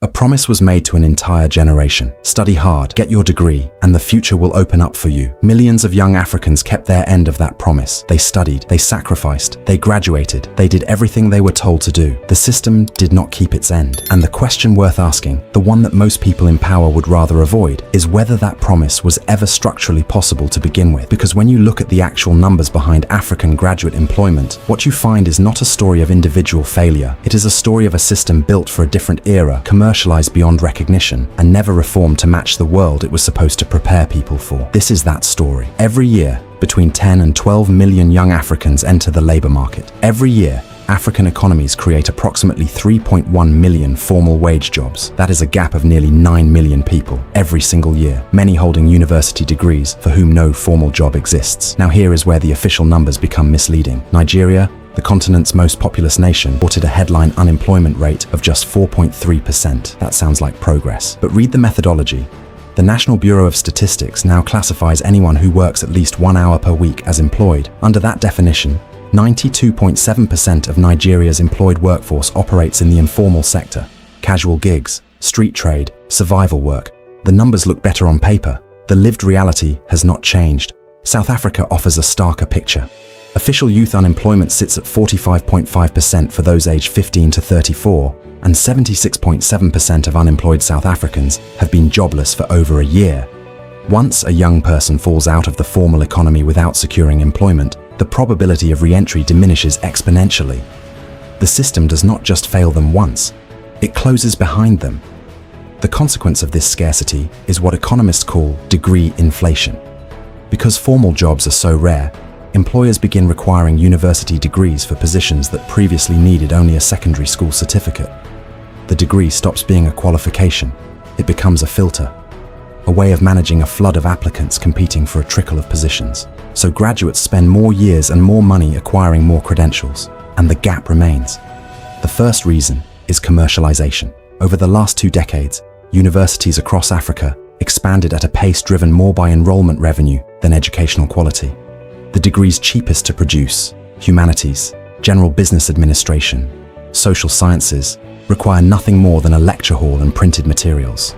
A promise was made to an entire generation. Study hard, get your degree, and the future will open up for you. Millions of young Africans kept their end of that promise. They studied, they sacrificed, they graduated, they did everything they were told to do. The system did not keep its end. And the question worth asking, the one that most people in power would rather avoid, is whether that promise was ever structurally possible to begin with. Because when you look at the actual numbers behind African graduate employment, what you find is not a story of individual failure. It is a story of a system built for a different era, commercialized beyond recognition, and never reformed to match the world it was supposed to prepare people for. This is that story. Every year, between 10 and 12 million young Africans enter the labor market. Every year, African economies create approximately 3.1 million formal wage jobs. That is a gap of nearly 9 million people every single year, many holding university degrees for whom no formal job exists. Now here is where the official numbers become misleading. Nigeria, the continent's most populous nation, reported a headline unemployment rate of just 4.3%. That sounds like progress. But read the methodology. The National Bureau of Statistics now classifies anyone who works at least 1 hour per week as employed. Under that definition, 92.7% of Nigeria's employed workforce operates in the informal sector. Casual gigs, street trade, survival work. The numbers look better on paper. The lived reality has not changed. South Africa offers a starker picture. Official youth unemployment sits at 45.5% for those aged 15 to 34, and 76.7% of unemployed South Africans have been jobless for over a year. Once a young person falls out of the formal economy without securing employment, the probability of re-entry diminishes exponentially. The system does not just fail them once, it closes behind them. The consequence of this scarcity is what economists call degree inflation. Because formal jobs are so rare, employers begin requiring university degrees for positions that previously needed only a secondary school certificate. The degree stops being a qualification. It becomes a filter, a way of managing a flood of applicants competing for a trickle of positions. So graduates spend more years and more money acquiring more credentials, and the gap remains. The first reason is commercialization. Over the last 2 decades, universities across Africa expanded at a pace driven more by enrollment revenue than educational quality. The degrees cheapest to produce, humanities, general business administration, social sciences, require nothing more than a lecture hall and printed materials.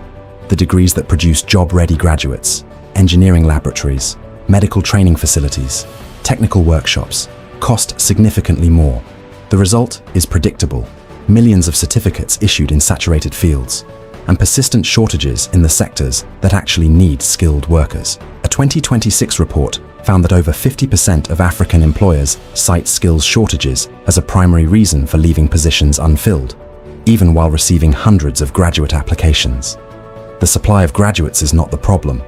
The degrees that produce job-ready graduates, engineering laboratories, medical training facilities, technical workshops, cost significantly more. The result is predictable: millions of certificates issued in saturated fields, and persistent shortages in the sectors that actually need skilled workers. A 2026 report found that over 50% of African employers cite skills shortages as a primary reason for leaving positions unfilled, even while receiving hundreds of graduate applications. The supply of graduates is not the problem.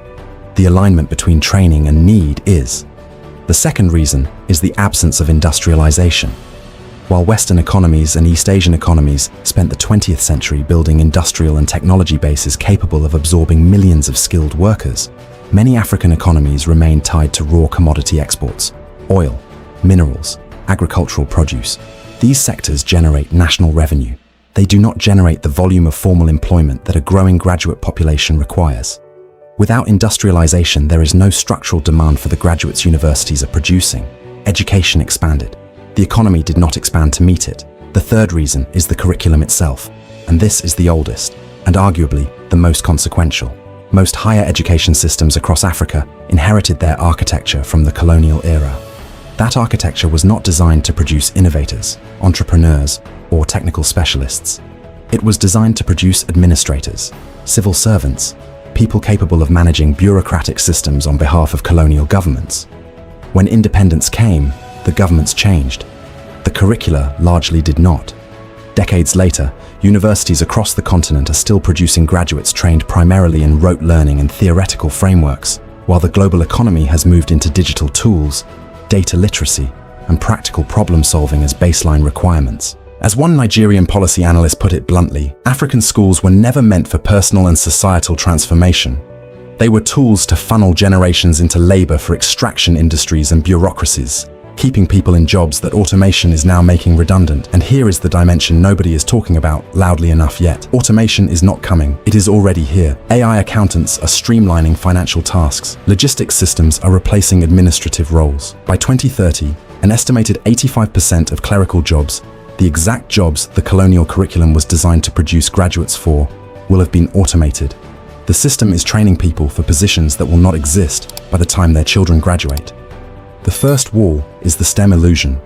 The alignment between training and need is. The second reason is the absence of industrialization. While Western economies and East Asian economies spent the 20th century building industrial and technology bases capable of absorbing millions of skilled workers, many African economies remain tied to raw commodity exports: oil, minerals, agricultural produce. These sectors generate national revenue. They do not generate the volume of formal employment that a growing graduate population requires. Without industrialization, there is no structural demand for the graduates universities are producing. Education expanded. The economy did not expand to meet it. The third reason is the curriculum itself, and this is the oldest, and arguably the most consequential. Most higher education systems across Africa inherited their architecture from the colonial era. That architecture was not designed to produce innovators, entrepreneurs, or technical specialists. It was designed to produce administrators, civil servants, people capable of managing bureaucratic systems on behalf of colonial governments. When independence came, the governments changed. The curricula largely did not. Decades later, universities across the continent are still producing graduates trained primarily in rote learning and theoretical frameworks, while the global economy has moved into digital tools, data literacy, and practical problem solving as baseline requirements. As one Nigerian policy analyst put it bluntly, African schools were never meant for personal and societal transformation. They were tools to funnel generations into labor for extraction industries and bureaucracies, keeping people in jobs that automation is now making redundant. And here is the dimension nobody is talking about loudly enough yet. Automation is not coming, it is already here. AI accountants are streamlining financial tasks. Logistics systems are replacing administrative roles. By 2030, an estimated 85% of clerical jobs, the exact jobs the colonial curriculum was designed to produce graduates for, will have been automated. The system is training people for positions that will not exist by the time their children graduate. The first wall is the STEM illusion.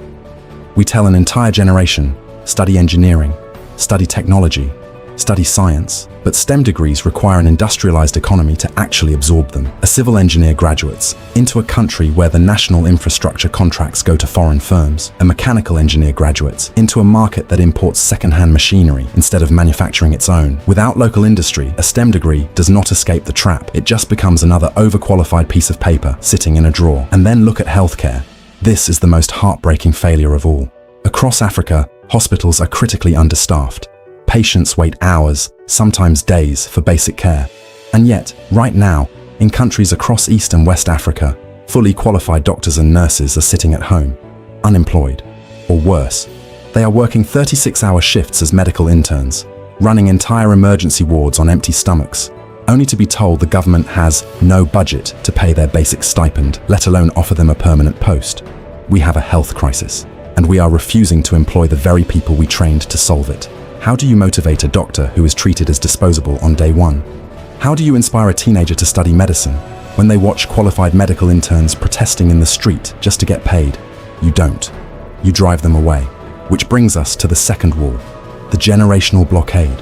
We tell an entire generation, study engineering, study technology, study science, but STEM degrees require an industrialized economy to actually absorb them. A civil engineer graduates into a country where the national infrastructure contracts go to foreign firms. A mechanical engineer graduates into a market that imports second-hand machinery instead of manufacturing its own. Without local industry, a STEM degree does not escape the trap. It just becomes another overqualified piece of paper sitting in a drawer. And then look at healthcare. This is the most heartbreaking failure of all. Across Africa, hospitals are critically understaffed. Patients wait hours, sometimes days, for basic care. And yet, right now, in countries across East and West Africa, fully qualified doctors and nurses are sitting at home, unemployed. Or worse, they are working 36-hour shifts as medical interns, running entire emergency wards on empty stomachs, only to be told the government has no budget to pay their basic stipend, let alone offer them a permanent post. We have a health crisis, and we are refusing to employ the very people we trained to solve it. How do you motivate a doctor who is treated as disposable on day one? How do you inspire a teenager to study medicine when they watch qualified medical interns protesting in the street just to get paid? You don't. You drive them away. Which brings us to the second wall, the generational blockade.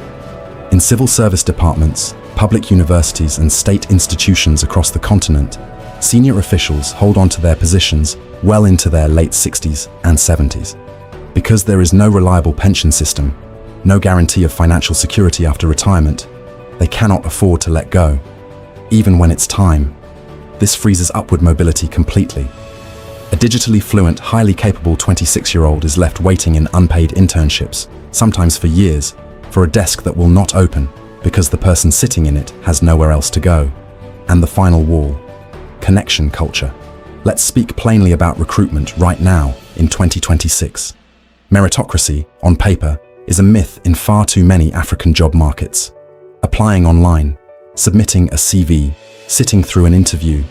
In civil service departments, public universities and state institutions across the continent, senior officials hold on to their positions well into their late 60s and 70s. Because there is no reliable pension system, no guarantee of financial security after retirement, they cannot afford to let go. Even when it's time, this freezes upward mobility completely. A digitally fluent, highly capable 26-year-old is left waiting in unpaid internships, sometimes for years, for a desk that will not open because the person sitting in it has nowhere else to go. And the final wall, connection culture. Let's speak plainly about recruitment right now in 2026. Meritocracy, on paper, is a myth in far too many African job markets. Applying online, submitting a CV, sitting through an interview.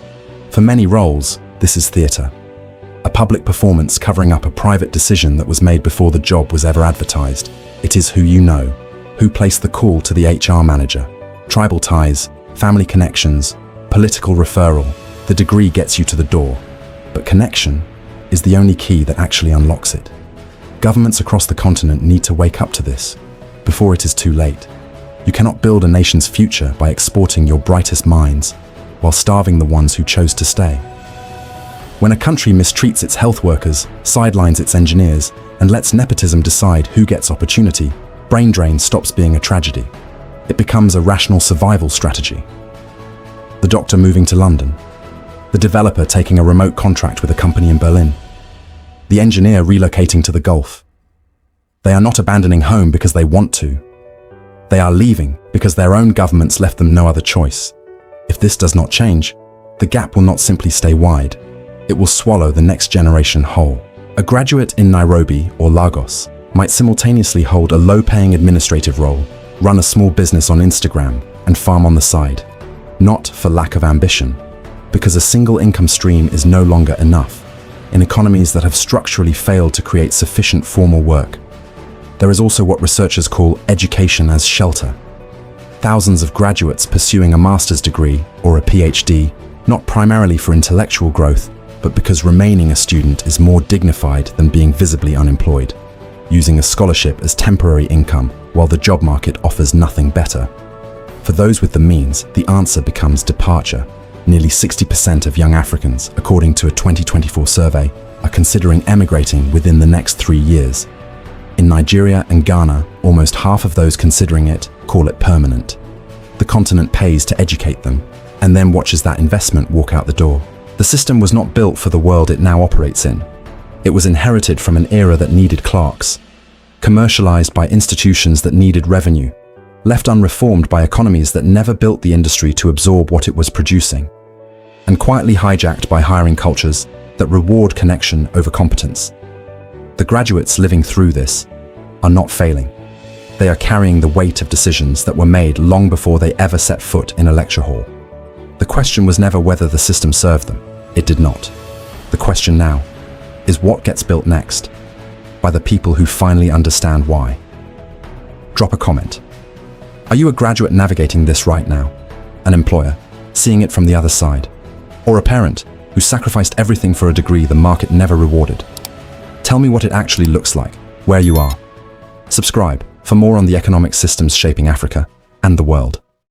For many roles, this is theatre. A public performance covering up a private decision that was made before the job was ever advertised. It is who you know, who placed the call to the HR manager. Tribal ties, family connections, political referral. The degree gets you to the door, but connection is the only key that actually unlocks it. Governments across the continent need to wake up to this before it is too late. You cannot build a nation's future by exporting your brightest minds while starving the ones who chose to stay. When a country mistreats its health workers, sidelines its engineers, and lets nepotism decide who gets opportunity, brain drain stops being a tragedy. It becomes a rational survival strategy. The doctor moving to London, the developer taking a remote contract with a company in Berlin, the engineer relocating to the Gulf. They are not abandoning home because they want to. They are leaving because their own governments left them no other choice. If this does not change, the gap will not simply stay wide. It will swallow the next generation whole. A graduate in Nairobi or Lagos might simultaneously hold a low-paying administrative role, run a small business on Instagram, and farm on the side. Not for lack of ambition, because a single income stream is no longer enough in economies that have structurally failed to create sufficient formal work. There is also what researchers call education as shelter. Thousands of graduates pursuing a master's degree or a PhD, not primarily for intellectual growth, but because remaining a student is more dignified than being visibly unemployed, using a scholarship as temporary income while the job market offers nothing better. For those with the means, the answer becomes departure. Nearly 60% of young Africans, according to a 2024 survey, are considering emigrating within the next 3 years. In Nigeria and Ghana, almost half of those considering it call it permanent. The continent pays to educate them, and then watches that investment walk out the door. The system was not built for the world it now operates in. It was inherited from an era that needed clerks, commercialized by institutions that needed revenue, left unreformed by economies that never built the industry to absorb what it was producing, and quietly hijacked by hiring cultures that reward connection over competence. The graduates living through this are not failing. They are carrying the weight of decisions that were made long before they ever set foot in a lecture hall. The question was never whether the system served them. It did not. The question now is what gets built next by the people who finally understand why. Drop a comment. Are you a graduate navigating this right now? An employer, seeing it from the other side? Or a parent who sacrificed everything for a degree the market never rewarded? Tell me what it actually looks like, where you are. Subscribe for more on the economic systems shaping Africa and the world.